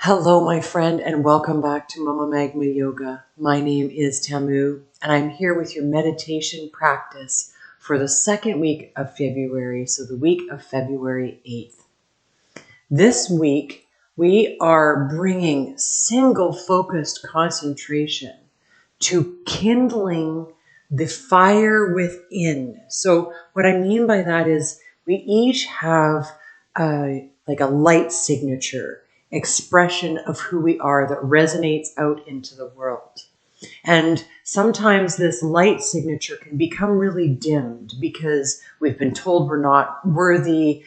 Hello, my friend, and welcome back to Mama Magma Yoga. My name is Tamu, and I'm here with your meditation practice for the second week of February, so the week of February 8th. This week, we are bringing single-focused concentration to kindling the fire within. So what I mean by that is we each have a light signature expression of who we are that resonates out into the world. And sometimes this light signature can become really dimmed because we've been told we're not worthy.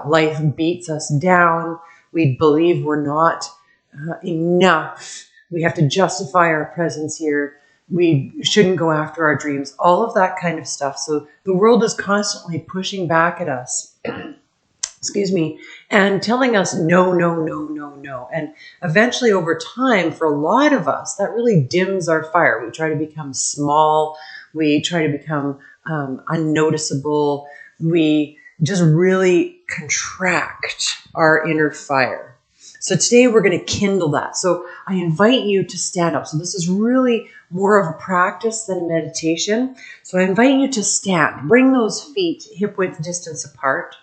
Life beats us down. We believe we're not enough. We have to justify our presence here. We shouldn't go after our dreams, all of that kind of stuff. So the world is constantly pushing back at us. Excuse me, and telling us no, no, no, no, no. And eventually over time, for a lot of us, that really dims our fire. We try to become small. We try to become unnoticeable. We just really contract our inner fire. So today we're going to kindle that. So I invite you to stand up. So this is really more of a practice than a meditation. So I invite you to stand. Bring those feet hip width distance apart.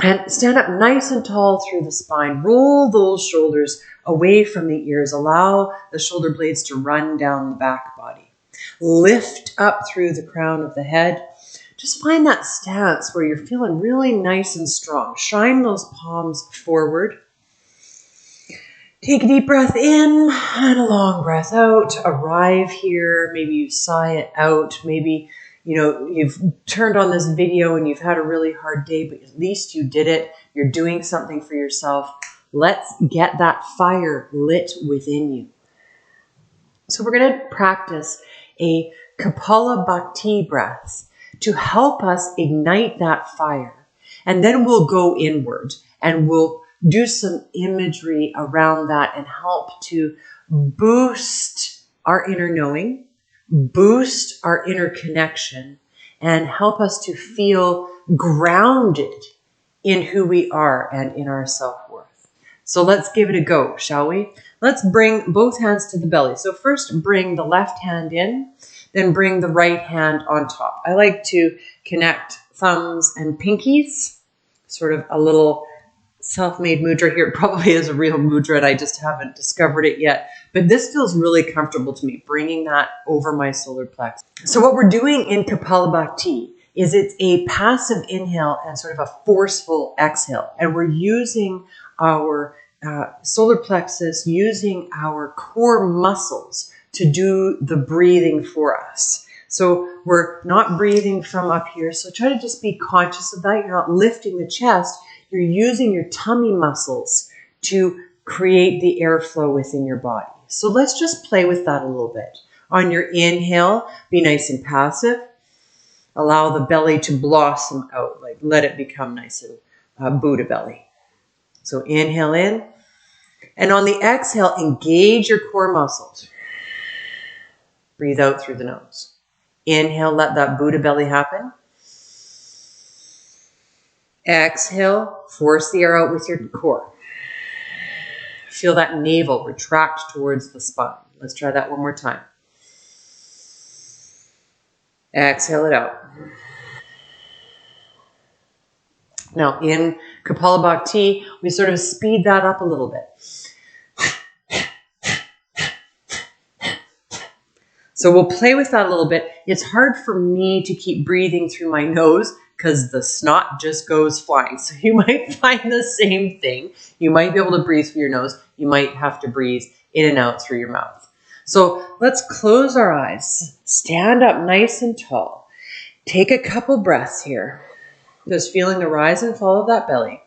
And stand up nice and tall through the spine. Roll those shoulders away from the ears. Allow the shoulder blades to run down the back body. Lift up through the crown of the head. Just find that stance where you're feeling really nice and strong. Shine those palms forward. Take a deep breath in and a long breath out. Arrive here. Maybe you sigh it out. Maybe you've turned on this video and you've had a really hard day, but at least you did it. You're doing something for yourself. Let's get that fire lit within you. So we're going to practice a Kapalabhati breath to help us ignite that fire. And then we'll go inward and we'll do some imagery around that and help to boost our inner knowing, boost our inner connection, and help us to feel grounded in who we are and in our self-worth. So let's give it a go, shall we? Let's bring both hands to the belly. So first bring the left hand in, then bring the right hand on top. I like to connect thumbs and pinkies, sort of a little self-made mudra here. It probably is a real mudra and I just haven't discovered it yet. But this feels really comfortable to me, bringing that over my solar plexus. So what we're doing in Kapalabhati is it's a passive inhale and sort of a forceful exhale. And we're using our solar plexus, using our core muscles to do the breathing for us. So we're not breathing from up here. So try to just be conscious of that. You're not lifting the chest. You're using your tummy muscles to create the airflow within your body. So let's just play with that a little bit. On your inhale, be nice and passive. Allow the belly to blossom out, like let it become nice and Buddha belly. So inhale in. And on the exhale, engage your core muscles. Breathe out through the nose. Inhale, let that Buddha belly happen. Exhale, force the air out with your core. Feel that navel retract towards the spine. Let's try that one more time. Exhale it out. Now in Kapalabhati, we sort of speed that up a little bit. So we'll play with that a little bit. It's hard for me to keep breathing through my nose because the snot just goes flying. So you might find the same thing. You might be able to breathe through your nose. You might have to breathe in and out through your mouth. So let's close our eyes. Stand up nice and tall. Take a couple breaths here. Just feeling the rise and fall of that belly.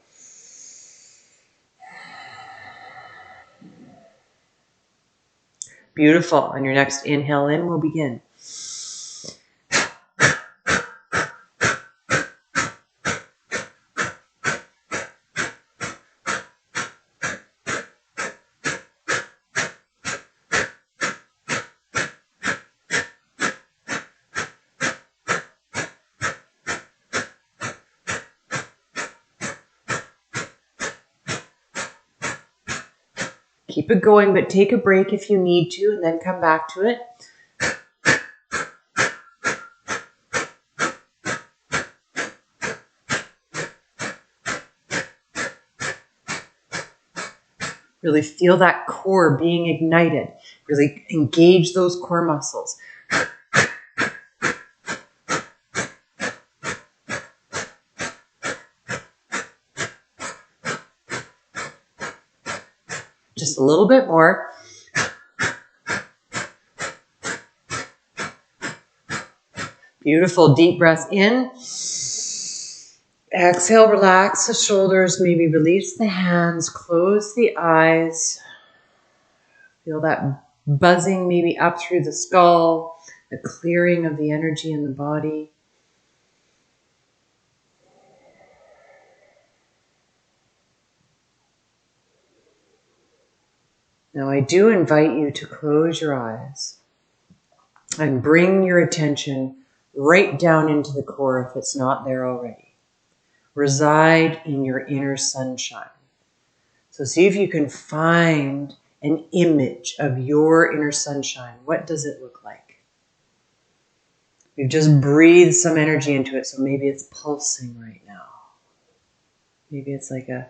Beautiful. On your next inhale in, we'll begin. Keep it going, but take a break if you need to, and then come back to it. Really feel that core being ignited. Really engage those core muscles. Just a little bit more. Beautiful. Deep breath in. Exhale, relax the shoulders, maybe release the hands, close the eyes. Feel that buzzing maybe up through the skull, the clearing of the energy in the body. Now I do invite you to close your eyes and bring your attention right down into the core if it's not there already. Reside in your inner sunshine. So see if you can find an image of your inner sunshine. What does it look like? We've just breathed some energy into it, so maybe it's pulsing right now. Maybe it's like a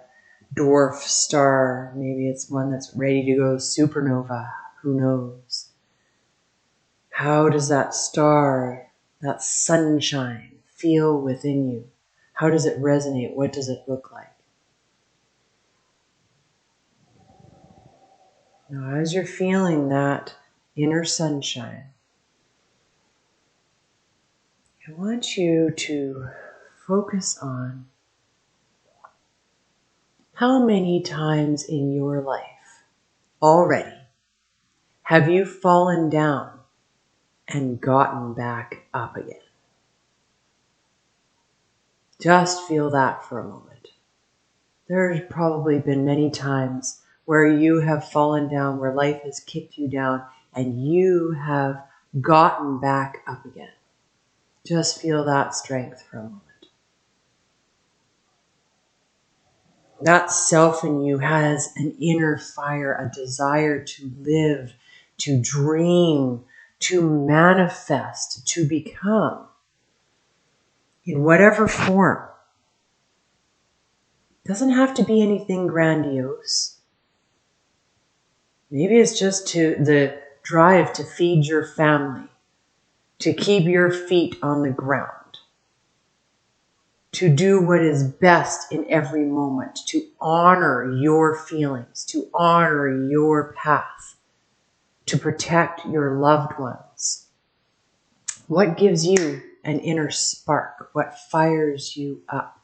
dwarf star. Maybe it's one that's ready to go supernova. Who knows? How does that star, that sunshine, feel within you? How does it resonate? What does it look like? Now, as you're feeling that inner sunshine, I want you to focus on how many times in your life already have you fallen down and gotten back up again? Just feel that for a moment. There's probably been many times where you have fallen down, where life has kicked you down, and you have gotten back up again. Just feel that strength for a moment. That self in you has an inner fire, a desire to live, to dream, to manifest, to become, in whatever form. It doesn't have to be anything grandiose. Maybe it's just the drive to feed your family, to keep your feet on the ground, to do what is best in every moment, to honor your feelings, to honor your path, to protect your loved ones. What gives you an inner spark? What fires you up?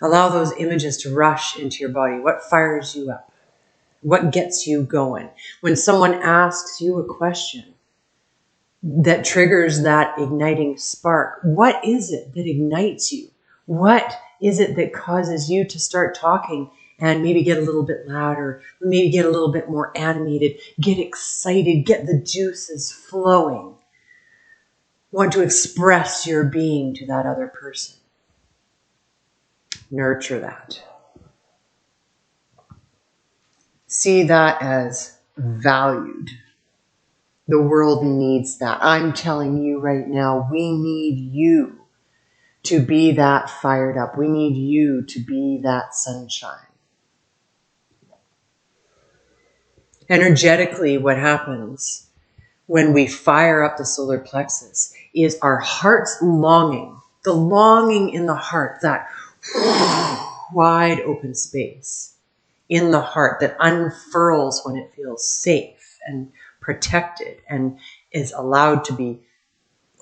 Allow those images to rush into your body. What fires you up? What gets you going? When someone asks you a question that triggers that igniting spark, what is it that ignites you? What is it that causes you to start talking and maybe get a little bit louder, maybe get a little bit more animated, get excited, get the juices flowing, want to express your being to that other person? Nurture that. See that as valued. The world needs that. I'm telling you right now, we need you to be that fired up. We need you to be that sunshine. Energetically, what happens when we fire up the solar plexus is our heart's longing, the longing in the heart, that wide open space in the heart that unfurls when it feels safe and protected and is allowed to be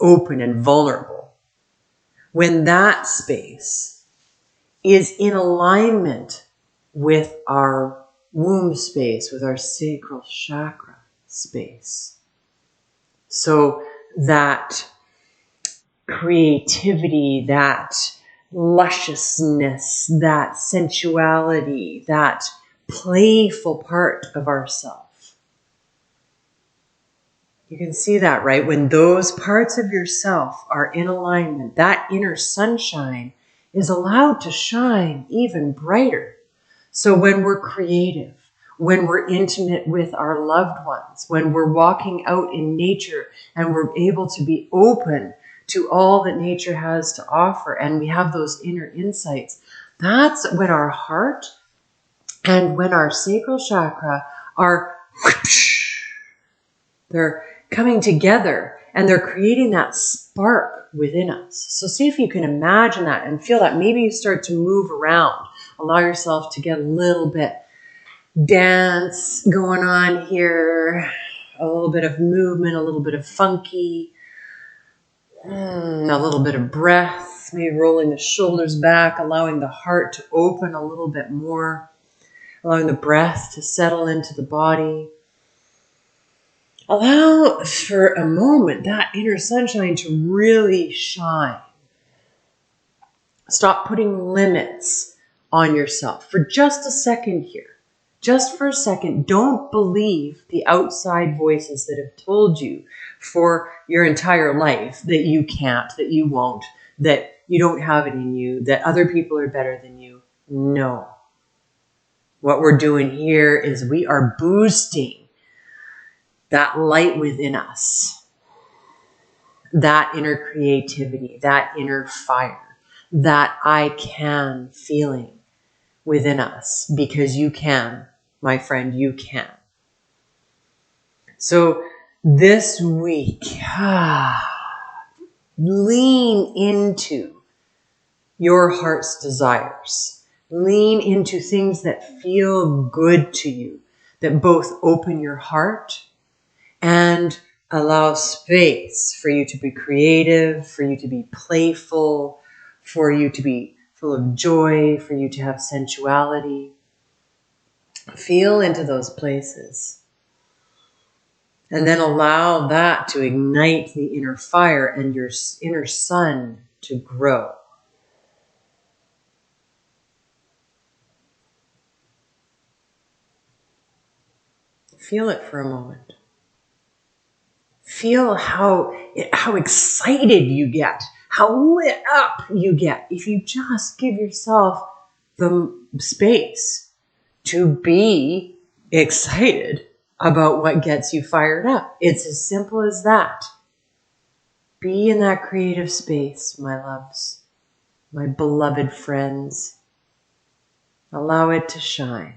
open and vulnerable. When that space is in alignment with our womb space, with our sacral chakra space, so that creativity, that lusciousness, that sensuality, that playful part of ourself. You can see that, right? When those parts of yourself are in alignment, that inner sunshine is allowed to shine even brighter. So when we're creative, when we're intimate with our loved ones, when we're walking out in nature and we're able to be open to all that nature has to offer, and we have those inner insights, that's when our heart and when our sacral chakra are, they're coming together and they're creating that spark within us. So see if you can imagine that and feel that. Maybe you start to move around. Allow yourself to get a little bit dance going on here, a little bit of movement, a little bit of funky, a little bit of breath, maybe rolling the shoulders back, allowing the heart to open a little bit more, allowing the breath to settle into the body. Allow for a moment that inner sunshine to really shine. Stop putting limits on yourself for just a second here. Just for a second, don't believe the outside voices that have told you for your entire life that you can't, that you won't, that you don't have it in you, that other people are better than you. No. What we're doing here is we are boosting that light within us, that inner creativity, that inner fire, that I can feeling within us, because you can, my friend, you can. So this week, lean into your heart's desires. Lean into things that feel good to you, that both open your heart and allow space for you to be creative, for you to be playful, for you to be full of joy, for you to have sensuality. Feel into those places. And then allow that to ignite the inner fire and your inner sun to grow. Feel it for a moment. Feel how excited you get, how lit up you get if you just give yourself the space to be excited about what gets you fired up. It's as simple as that. Be in that creative space, my loves, my beloved friends. Allow it to shine.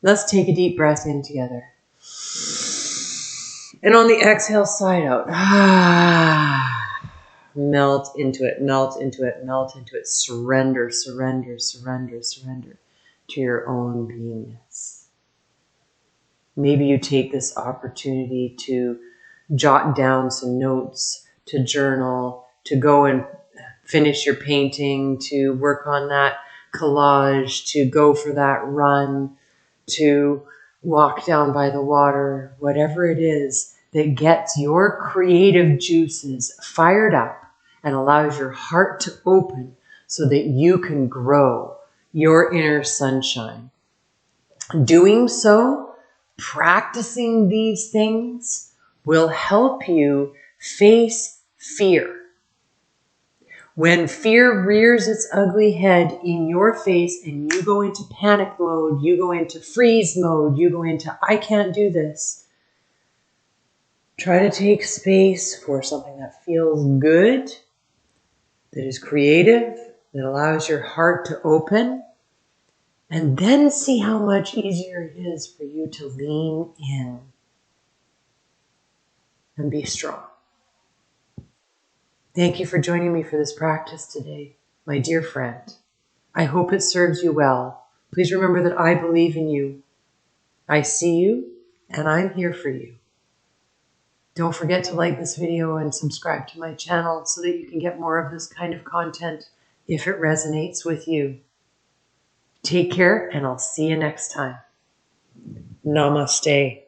Let's take a deep breath in together. And on the exhale, side out. Melt into it, melt into it, melt into it. Surrender, surrender, surrender, surrender to your own beingness. Maybe you take this opportunity to jot down some notes, to journal, to go and finish your painting, to work on that collage, to go for that run, to walk down by the water, whatever it is that gets your creative juices fired up and allows your heart to open so that you can grow your inner sunshine. Doing so, practicing these things, will help you face fear. When fear rears its ugly head in your face and you go into panic mode, you go into freeze mode, you go into I can't do this, try to take space for something that feels good, that is creative, that allows your heart to open, and then see how much easier it is for you to lean in and be strong. Thank you for joining me for this practice today, my dear friend. I hope it serves you well. Please remember that I believe in you. I see you, and I'm here for you. Don't forget to like this video and subscribe to my channel so that you can get more of this kind of content if it resonates with you. Take care, and I'll see you next time. Namaste.